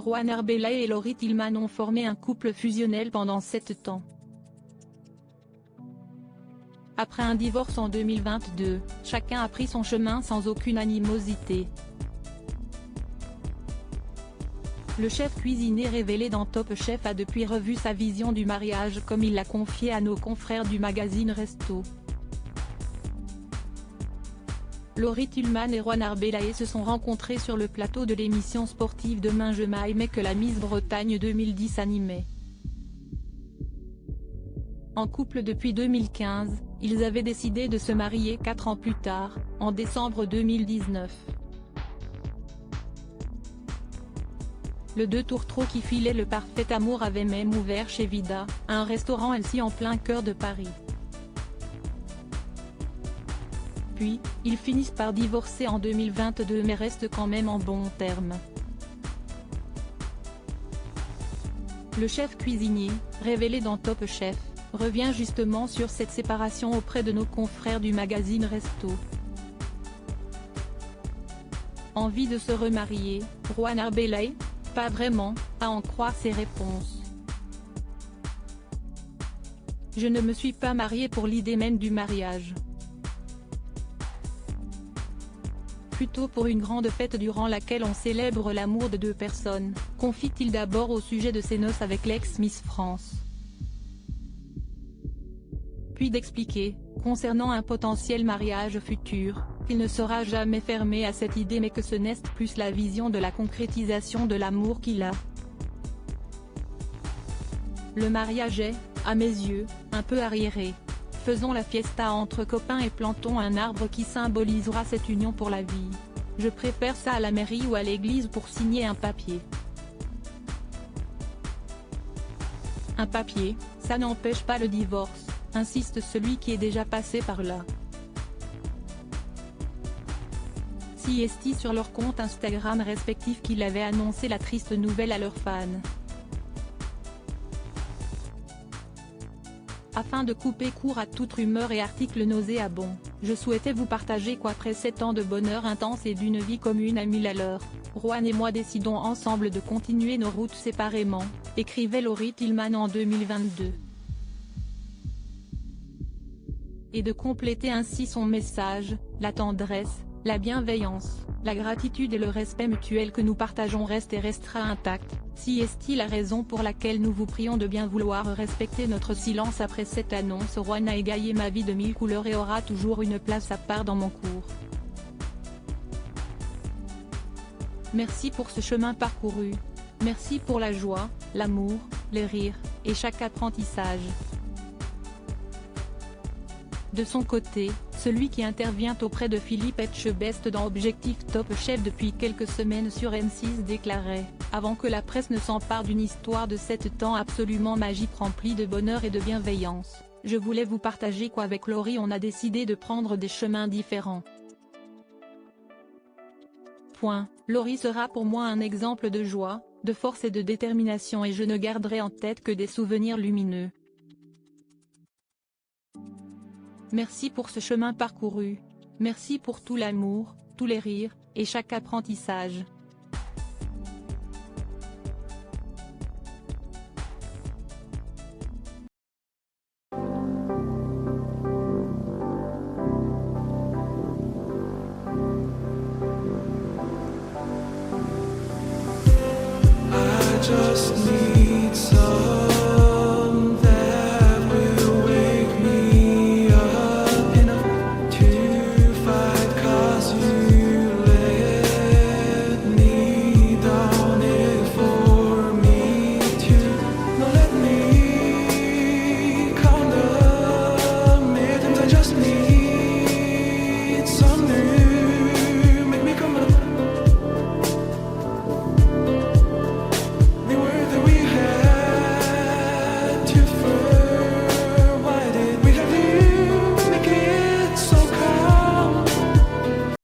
Juan Arbelay et Laurie Tillman ont formé un couple fusionnel pendant 7 ans. Après un divorce en 2022, chacun a pris son chemin sans aucune animosité. Le chef cuisinier révélé dans Top Chef a depuis revu sa vision du mariage comme il l'a confié à nos confrères du magazine Resto. Laurie Tillman et Juan Arbelay se sont rencontrés sur le plateau de l'émission sportive Demain je m'aimais que la Miss Bretagne 2010 animait. En couple depuis 2015, ils avaient décidé de se marier 4 ans plus tard, en décembre 2019. Le 2 tourtereaux qui filaient le parfait amour avait même ouvert chez Vida, un restaurant ainsi en plein cœur de Paris. Puis, ils finissent par divorcer en 2022 mais restent quand même en bons termes. Le chef cuisinier, révélé dans Top Chef, revient justement sur cette séparation auprès de nos confrères du magazine Resto. Envie de se remarier, Juan Arbelay? Pas vraiment, à en croire ses réponses. Je ne me suis pas marié pour l'idée même du mariage. Plutôt pour une grande fête durant laquelle on célèbre l'amour de 2 personnes, confie-t-il d'abord au sujet de ses noces avec l'ex-Miss France. Puis d'expliquer, concernant un potentiel mariage futur, qu'il ne sera jamais fermé à cette idée mais que ce n'est plus la vision de la concrétisation de l'amour qu'il a. Le mariage est, à mes yeux, un peu arriéré. Faisons la fiesta entre copains et plantons un arbre qui symbolisera cette union pour la vie. Je préfère ça à la mairie ou à l'église pour signer un papier. Un papier, ça n'empêche pas le divorce, insiste celui qui est déjà passé par là. Siesti sur leur compte Instagram respectif qu'il avait annoncé la triste nouvelle à leurs fans. Afin de couper court à toute rumeur et article nauséabond, je souhaitais vous partager qu'après 7 ans de bonheur intense et d'une vie commune à 1000 à l'heure, Juan et moi décidons ensemble de continuer nos routes séparément, écrivait Laurie Tillman en 2022. Et de compléter ainsi son message, la tendresse, la bienveillance, la gratitude et le respect mutuel que nous partageons reste et restera intact, si est-il la raison pour laquelle nous vous prions de bien vouloir respecter notre silence après cette annonce. Juan a égayé ma vie de 1000 couleurs et aura toujours une place à part dans mon cours. Merci pour ce chemin parcouru, merci pour la joie, l'amour, les rires, et chaque apprentissage. De son côté, celui qui intervient auprès de Philippe Etchebest dans Objectif Top Chef depuis quelques semaines sur M6 déclarait, avant que la presse ne s'empare d'une histoire de 7 ans absolument magique remplie de bonheur et de bienveillance, je voulais vous partager qu'avec Laurie on a décidé de prendre des chemins différents. Laurie sera pour moi un exemple de joie, de force et de détermination et je ne garderai en tête que des souvenirs lumineux. Merci pour ce chemin parcouru, merci pour tout l'amour, tous les rires, et chaque apprentissage. I just need